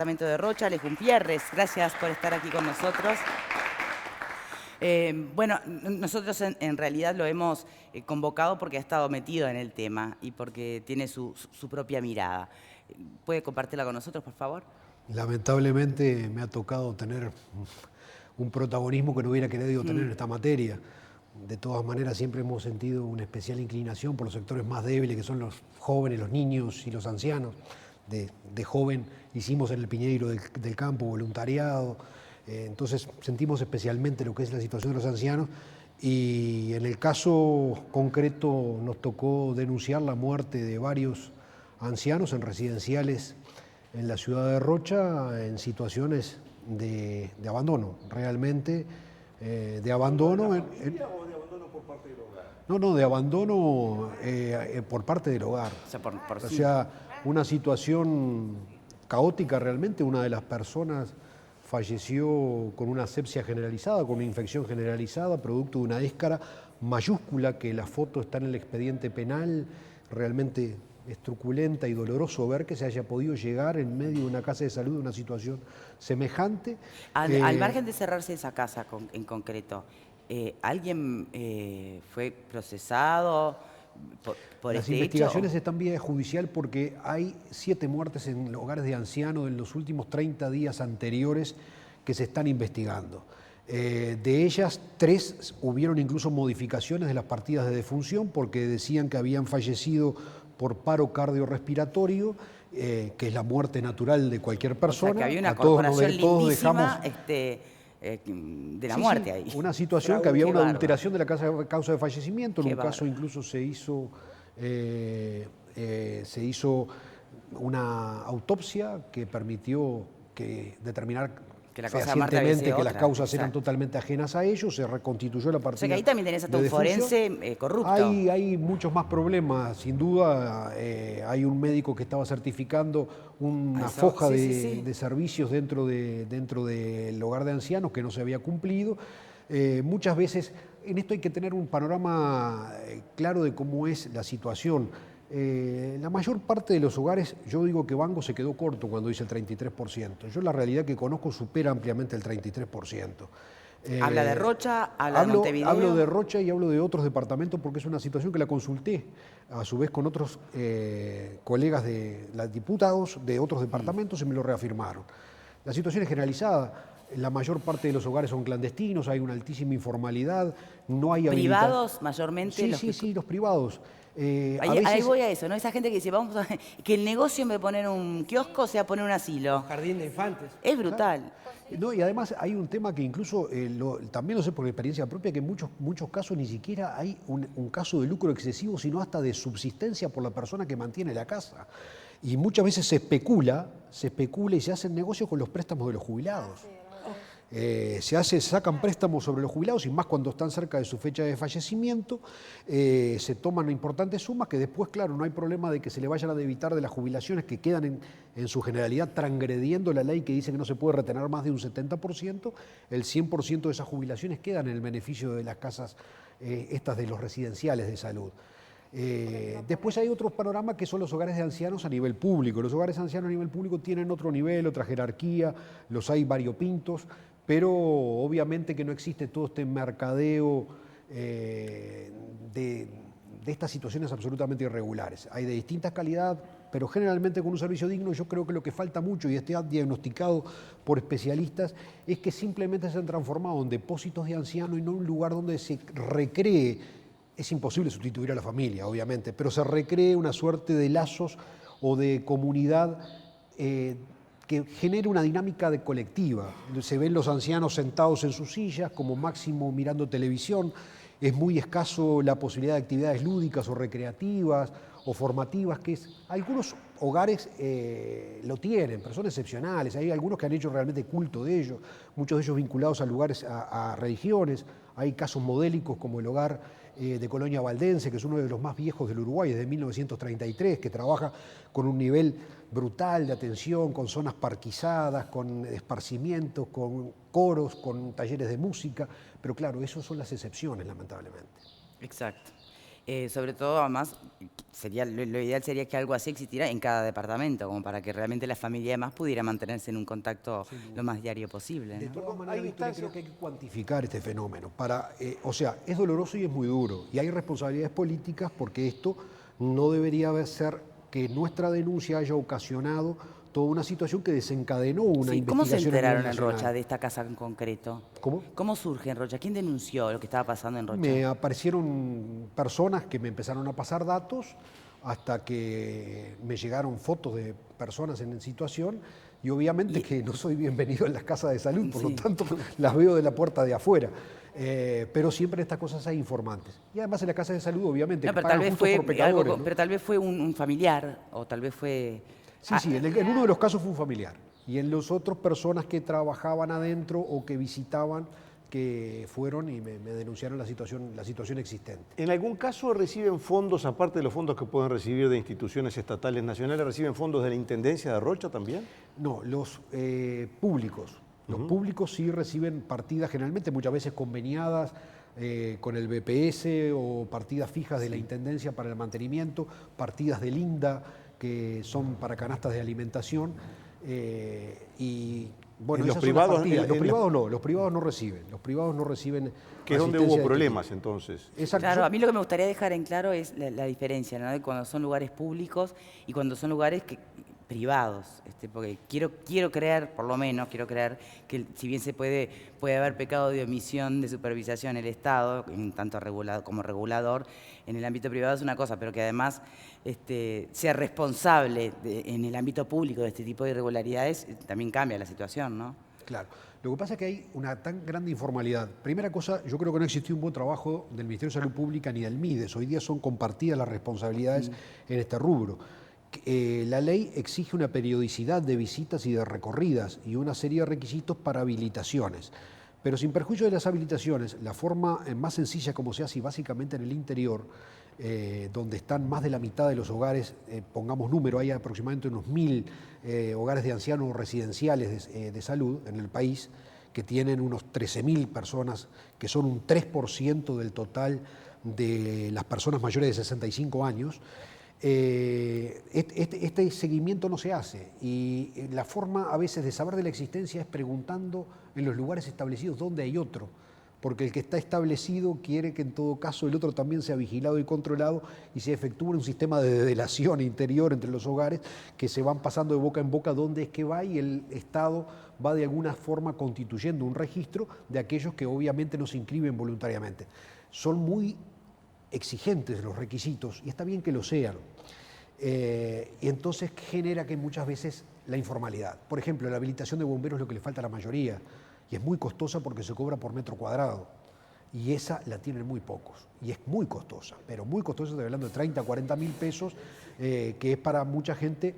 Departamento de Rocha, Lecumpiérrez. Gracias por estar aquí con nosotros. Nosotros en realidad lo hemos convocado porque ha estado metido en el tema y porque tiene su propia mirada. ¿Puede compartirla con nosotros, por favor? Lamentablemente me ha tocado tener un protagonismo que no hubiera querido tener en esta materia. De todas maneras, siempre hemos sentido una especial inclinación por los sectores más débiles, que son los jóvenes, los niños y los ancianos. De joven hicimos en el Piñeiro del Campo voluntariado, entonces sentimos especialmente lo que es la situación de los ancianos, y en el caso concreto nos tocó denunciar la muerte de varios ancianos en residenciales en la ciudad de Rocha en situaciones de abandono, realmente de abandono. ¿O de abandono por parte del hogar? No, de abandono por parte del hogar. O sea, por O sí. sea, una situación caótica realmente. Una de las personas falleció con una asepsia generalizada, con una infección generalizada, producto de una éscara mayúscula, que la foto está en el expediente penal. Realmente es truculenta y doloroso ver que se haya podido llegar en medio de una casa de salud a una situación semejante. Al margen de cerrarse esa casa en concreto, ¿alguien fue procesado por Las este investigaciones hecho? están en vía judicial porque hay 7 muertes en hogares de ancianos en los últimos 30 días anteriores que se están investigando. De ellas, 3 hubieron incluso modificaciones de las partidas de defunción porque decían que habían fallecido por paro cardiorrespiratorio, que es la muerte natural de cualquier persona. O sea, que había una A todos corporación todos lindísima dejamos de la Sí, muerte sí, ahí. una situación que había Qué una bárbaro. adulteración de la causa de fallecimiento. En Qué un caso bárbaro. incluso se hizo una autopsia que permitió determinar Que la causa de muerte había fehacientemente sido que las otra, causas eran exacto. totalmente ajenas a ellos. Se reconstituyó la O sea, que partida ahí también tenés hasta de un defunción. forense corrupto. Hay muchos más problemas, sin duda. Hay un médico que estaba certificando una Eso, foja sí. de servicios dentro del hogar de ancianos que no se había cumplido. Muchas veces en esto hay que tener un panorama claro de cómo es la situación. La mayor parte de los hogares, yo digo que Bango se quedó corto cuando dice el 33%. Yo la realidad que conozco supera ampliamente el 33%. Habla de Rocha, habla de Montevideo. Hablo de Rocha y hablo de otros departamentos porque es una situación que la consulté a su vez con otros colegas de los diputados de otros departamentos y me lo reafirmaron. La situación es generalizada. La mayor parte de los hogares son clandestinos, hay una altísima informalidad, no hay ¿Privados mayormente? Sí, los privados. Ahí voy a eso, ¿no? Esa gente que dice, que el negocio en vez de poner un kiosco sea poner un asilo. Jardín de infantes. Es brutal. No, y además hay un tema que incluso, también lo sé por experiencia propia, que en muchos casos ni siquiera hay un caso de lucro excesivo, sino hasta de subsistencia por la persona que mantiene la casa. Y muchas veces se especula y se hacen negocios con los préstamos de los jubilados. Se sacan préstamos sobre los jubilados y más cuando están cerca de su fecha de fallecimiento, se toman importantes sumas que después, claro, no hay problema de que se le vayan a debitar de las jubilaciones que quedan en su generalidad transgrediendo la ley que dice que no se puede retener más de un 70%, el 100% de esas jubilaciones quedan en el beneficio de las casas estas de los residenciales de salud. Después hay otros panoramas que son los hogares de ancianos a nivel público. Los hogares de ancianos a nivel público tienen otro nivel, otra jerarquía, los hay variopintos, pero obviamente que no existe todo este mercadeo de estas situaciones absolutamente irregulares. Hay de distintas calidades, pero generalmente con un servicio digno. Yo creo que lo que falta mucho, y está diagnosticado por especialistas, es que simplemente se han transformado en depósitos de ancianos y no un lugar donde se recree. Es imposible sustituir a la familia, obviamente, pero se recree una suerte de lazos o de comunidad que genere una dinámica de colectiva. Se ven los ancianos sentados en sus sillas, como máximo mirando televisión. Es muy escaso la posibilidad de actividades lúdicas o recreativas o formativas, algunos hogares lo tienen, pero son excepcionales. Hay algunos que han hecho realmente culto de ellos, muchos de ellos vinculados a lugares, a religiones. Hay casos modélicos como el hogar de Colonia Valdense, que es uno de los más viejos del Uruguay, desde 1933, que trabaja con un nivel brutal de atención, con zonas parquizadas, con esparcimientos, con coros, con talleres de música, pero claro, esos son las excepciones, lamentablemente. Exacto. Sobre todo, además, lo ideal sería que algo así existiera en cada departamento, como para que realmente la familia además pudiera mantenerse en un contacto lo más diario posible, De ¿no? todas Hay maneras, Victoria, instancias- creo que hay que cuantificar este fenómeno. O sea, es doloroso y es muy duro. Y hay responsabilidades políticas porque esto no debería ser que nuestra denuncia haya ocasionado toda una situación que desencadenó una Sí, ¿cómo se investigación a nivel enteraron en nacional. Rocha de esta casa en concreto? ¿Cómo? ¿Cómo surge en Rocha? ¿Quién denunció lo que estaba pasando en Rocha? Me aparecieron personas que me empezaron a pasar datos hasta que me llegaron fotos de personas en situación y obviamente que no soy bienvenido en las casas de salud, por Sí. lo tanto las veo de la puerta de afuera. Pero siempre en estas cosas hay informantes. Y además en la casa de salud, obviamente, No, que pero pagan tal vez justos fue por pecadores, ¿no? pero tal vez fue un familiar, o tal vez fue... Sí, sí, en uno de los casos fue un familiar. Y en los otros, personas que trabajaban adentro o que visitaban, que fueron y me denunciaron la situación existente. ¿En algún caso reciben fondos, aparte de los fondos que pueden recibir de instituciones estatales nacionales, reciben fondos de la Intendencia de Rocha también? No, los públicos. Los públicos sí reciben partidas, generalmente muchas veces conveniadas con el BPS o partidas fijas de la Intendencia para el mantenimiento, partidas del INDA que son para canastas de alimentación. Y bueno, ¿Y los esas son las privados, partidas. Los privados no reciben. Los privados no reciben. Que es donde asistencia hubo de este problemas tipo. entonces. Exacto. Claro, a mí lo que me gustaría dejar en claro es la diferencia, ¿no? De cuando son lugares públicos y cuando son lugares privados, porque quiero creer, por lo menos quiero creer que si bien puede haber pecado de omisión de supervisación el Estado, en tanto como regulador, en el ámbito privado es una cosa, pero que además sea responsable en el ámbito público de este tipo de irregularidades, también cambia la situación, ¿no? Claro. Lo que pasa es que hay una tan grande informalidad. Primera cosa, yo creo que no existió un buen trabajo del Ministerio de Salud Pública ni del MIDES. Hoy día son compartidas las responsabilidades en este rubro. La ley exige una periodicidad de visitas y de recorridas y una serie de requisitos para habilitaciones. Pero sin perjuicio de las habilitaciones, la forma más sencilla como se hace, y básicamente en el interior, donde están más de la mitad de los hogares, pongamos número, hay aproximadamente unos 1000 hogares de ancianos residenciales de salud en el país, que tienen unos 13.000 personas, que son un 3% del total de las personas mayores de 65 años. Este seguimiento no se hace y la forma a veces de saber de la existencia es preguntando en los lugares establecidos dónde hay otro, porque el que está establecido quiere que en todo caso el otro también sea vigilado y controlado y se efectúe un sistema de delación interior entre los hogares que se van pasando de boca en boca dónde es que va y el Estado va de alguna forma constituyendo un registro de aquellos que obviamente no se inscriben voluntariamente. Son muy exigentes los requisitos y está bien que lo sean. Y entonces genera que muchas veces la informalidad. Por ejemplo, la habilitación de bomberos es lo que le falta a la mayoría y es muy costosa porque se cobra por metro cuadrado y esa la tienen muy pocos y es muy costosa, pero muy costosa, estoy hablando de 30, 40 mil pesos, que es para mucha gente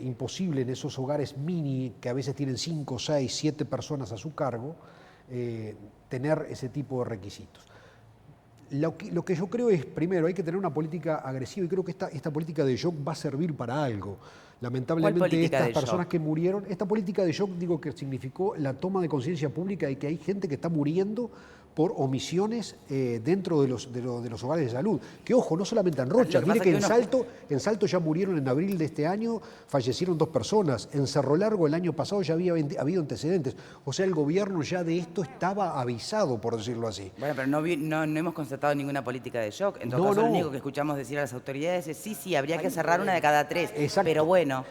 imposible en esos hogares mini que a veces tienen 5, 6, 7 personas a su cargo, tener ese tipo de requisitos. Lo que yo creo es, primero, hay que tener una política agresiva y creo que esta política de shock va a servir para algo. Lamentablemente estas personas que murieron, esta política de shock digo que significó la toma de conciencia pública de que hay gente que está muriendo por omisiones dentro de los hogares de salud. Que ojo, no solamente en Rocha, mire que en Salto ya murieron en abril de este año, fallecieron 2 personas, en Cerro Largo el año pasado ya había habido antecedentes, o sea el gobierno ya de esto estaba avisado, por decirlo así. Bueno, pero no hemos constatado ninguna política de shock, en todo caso lo único que escuchamos decir a las autoridades es sí, habría que cerrar una de cada 3, exacto. Pero bueno,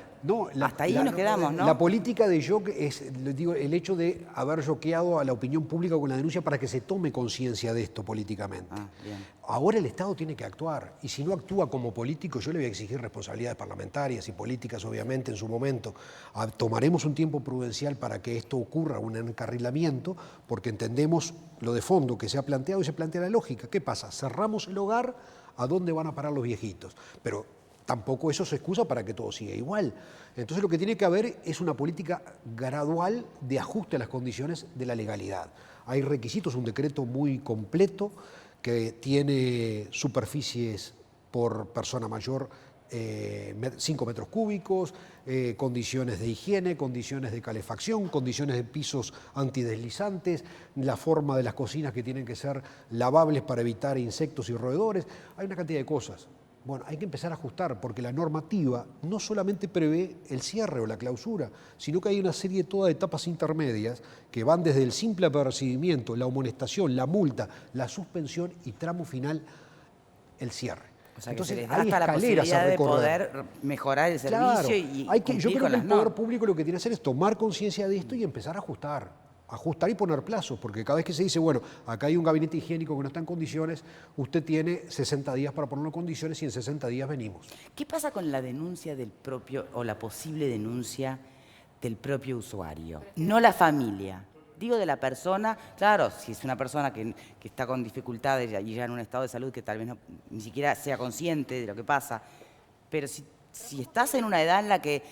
hasta ahí nos quedamos, ¿no? La política de shock es, digo, el hecho de haber choqueado a la opinión pública con la denuncia para que se tome conciencia de esto políticamente. Bien. Ahora el Estado tiene que actuar y si no actúa como político yo le voy a exigir responsabilidades parlamentarias y políticas obviamente en su momento. Tomaremos un tiempo prudencial para que esto ocurra, un encarrilamiento, porque entendemos lo de fondo que se ha planteado y se plantea la lógica. ¿Qué pasa? Cerramos el hogar, ¿a dónde van a parar los viejitos? Pero tampoco eso se excusa para que todo siga igual. Entonces lo que tiene que haber es una política gradual de ajuste a las condiciones de la legalidad. Hay requisitos, un decreto muy completo que tiene superficies por persona mayor 5 metros cúbicos, condiciones de higiene, condiciones de calefacción, condiciones de pisos antideslizantes, la forma de las cocinas que tienen que ser lavables para evitar insectos y roedores. Hay una cantidad de cosas. Bueno, hay que empezar a ajustar porque la normativa no solamente prevé el cierre o la clausura, sino que hay una serie toda de etapas intermedias que van desde el simple apercibimiento, la amonestación, la multa, la suspensión y tramo final, el cierre. O sea, Entonces, que se les da hay hasta la escaleras a posibilidad de recorrer. poder mejorar el Claro, servicio y yo cumplir creo con que el las poder normas. público lo que tiene que hacer es tomar conciencia de esto y empezar a ajustar y poner plazos, porque cada vez que se dice, bueno, acá hay un gabinete higiénico que no está en condiciones, usted tiene 60 días para ponerlo en condiciones y en 60 días venimos. ¿Qué pasa con la denuncia del propio, o la posible denuncia del propio usuario? No la familia. Digo de la persona, claro, si es una persona que está con dificultades y ya en un estado de salud que tal vez ni siquiera sea consciente de lo que pasa, pero si estás en una edad en la que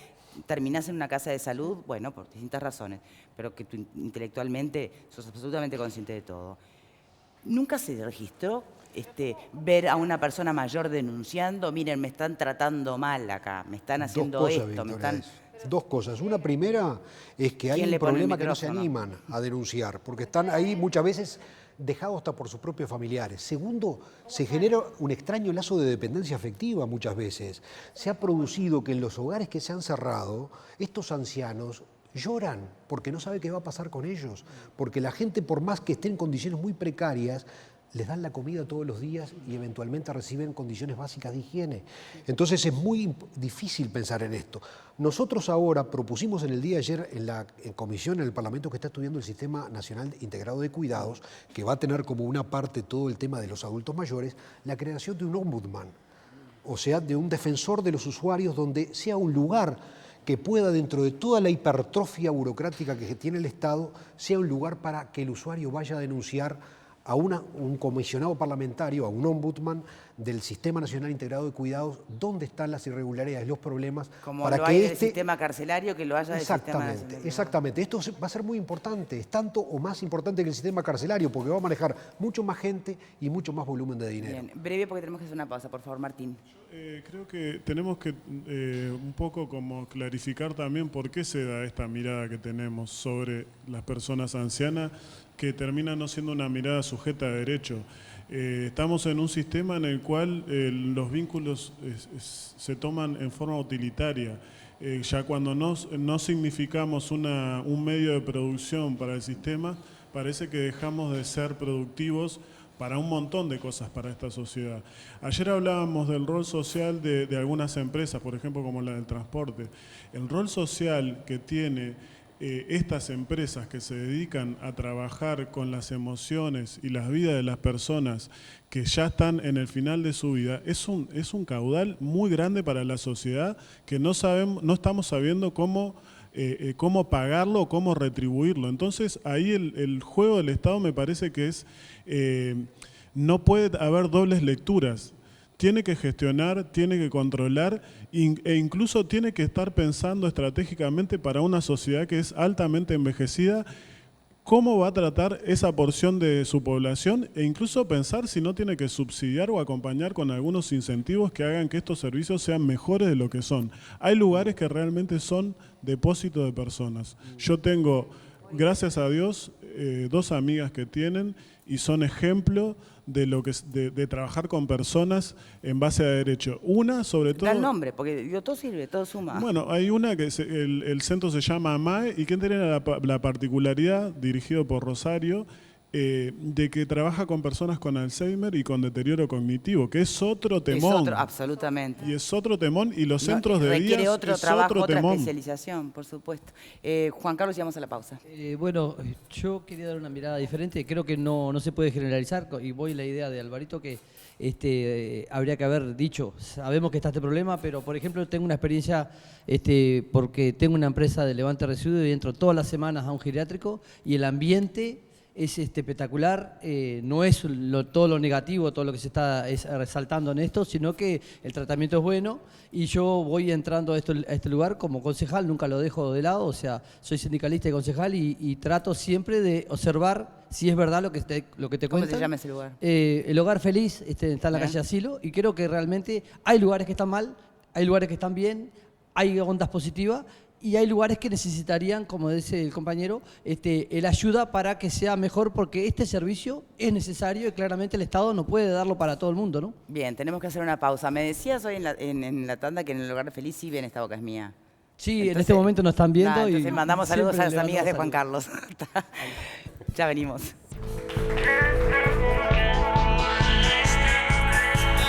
terminás en una casa de salud, bueno, por distintas razones, pero que tú intelectualmente sos absolutamente consciente de todo. ¿Nunca se registró ver a una persona mayor denunciando, miren, me están tratando mal acá, me están haciendo Dos cosas, esto, me Victoria, están... Dos cosas. Una primera es que hay ¿Quién un le pone el problema que no se micrófono? animan a denunciar, porque están ahí muchas veces dejados hasta por sus propios familiares. Segundo, se genera un extraño lazo de dependencia afectiva muchas veces. Se ha producido que en los hogares que se han cerrado, estos ancianos lloran porque no sabe qué va a pasar con ellos, porque la gente, por más que esté en condiciones muy precarias, les dan la comida todos los días y eventualmente reciben condiciones básicas de higiene. Entonces es muy difícil pensar en esto. Nosotros ahora propusimos en el día de ayer en la comisión en el Parlamento que está estudiando el Sistema Nacional Integrado de Cuidados, que va a tener como una parte todo el tema de los adultos mayores, la creación de un ombudsman, o sea, de un defensor de los usuarios donde sea un lugar que pueda, dentro de toda la hipertrofia burocrática que tiene el Estado, sea un lugar para que el usuario vaya a denunciar a un comisionado parlamentario, a un ombudsman del Sistema Nacional Integrado de Cuidados, dónde están las irregularidades, los problemas. Como para lo que hay del sistema carcelario, que lo haya del sistema Exactamente, nacional. exactamente. Esto va a ser muy importante, es tanto o más importante que el sistema carcelario, porque va a manejar mucho más gente y mucho más volumen de dinero. Bien, breve porque tenemos que hacer una pausa, por favor, Martín. Creo que tenemos que un poco como clarificar también por qué se da esta mirada que tenemos sobre las personas ancianas, que termina no siendo una mirada sujeta a derecho. Estamos en un sistema en el cual los vínculos se toman en forma utilitaria. Ya cuando no significamos un medio de producción para el sistema, parece que dejamos de ser productivos para un montón de cosas para esta sociedad. Ayer hablábamos del rol social de algunas empresas, por ejemplo, como la del transporte. El rol social que tiene estas empresas que se dedican a trabajar con las emociones y las vidas de las personas que ya están en el final de su vida, es un caudal muy grande para la sociedad que no estamos sabiendo cómo pagarlo o cómo retribuirlo. Entonces ahí el juego del Estado me parece que no puede haber dobles lecturas. Tiene que gestionar, tiene que controlar e incluso tiene que estar pensando estratégicamente para una sociedad que es altamente envejecida, cómo va a tratar esa porción de su población e incluso pensar si no tiene que subsidiar o acompañar con algunos incentivos que hagan que estos servicios sean mejores de lo que son. Hay lugares que realmente son depósitos de personas. Yo tengo, gracias a Dios, 2 amigas que tienen y son ejemplo de lo que de trabajar con personas en base a derecho. Una, sobre todo... Da el nombre, porque digo, todo sirve, todo suma. Bueno, hay una que el centro se llama AMAE y que tiene la particularidad, dirigido por Rosario, de que trabaja con personas con Alzheimer y con deterioro cognitivo, que es otro temón. Es otro, absolutamente. Y es otro temón, y los No, centros de requiere días otro es trabajo, otro otra temón. especialización, por supuesto. Juan Carlos, llegamos a la pausa. Bueno, yo quería dar una mirada diferente. Creo que no se puede generalizar, y voy a la idea de Alvarito que habría que haber dicho, sabemos que está este problema, pero por ejemplo tengo una experiencia porque tengo una empresa de levante de residuos y entro todas las semanas a un geriátrico y el ambiente es espectacular, no es todo lo negativo, todo lo que se está resaltando en esto, sino que el tratamiento es bueno y yo voy entrando a este lugar como concejal, nunca lo dejo de lado, o sea, soy sindicalista y concejal y trato siempre de observar si es verdad lo que te cuentan. ¿Cómo se llama ese lugar? El Hogar Feliz está en la calle Asilo y creo que realmente hay lugares que están mal, hay lugares que están bien, hay ondas positivas y hay lugares que necesitarían, como dice el compañero, el ayuda para que sea mejor, porque este servicio es necesario y claramente el Estado no puede darlo para todo el mundo, ¿no? Bien, tenemos que hacer una pausa. Me decías hoy en la tanda que en el Hogar Feliz sí ven Esta Boca es Mía. Sí, en Entonces- este momento nos están viendo entonces y mandamos saludos a siempre las le amigas de mandamos Juan saludos. Carlos. Ya venimos.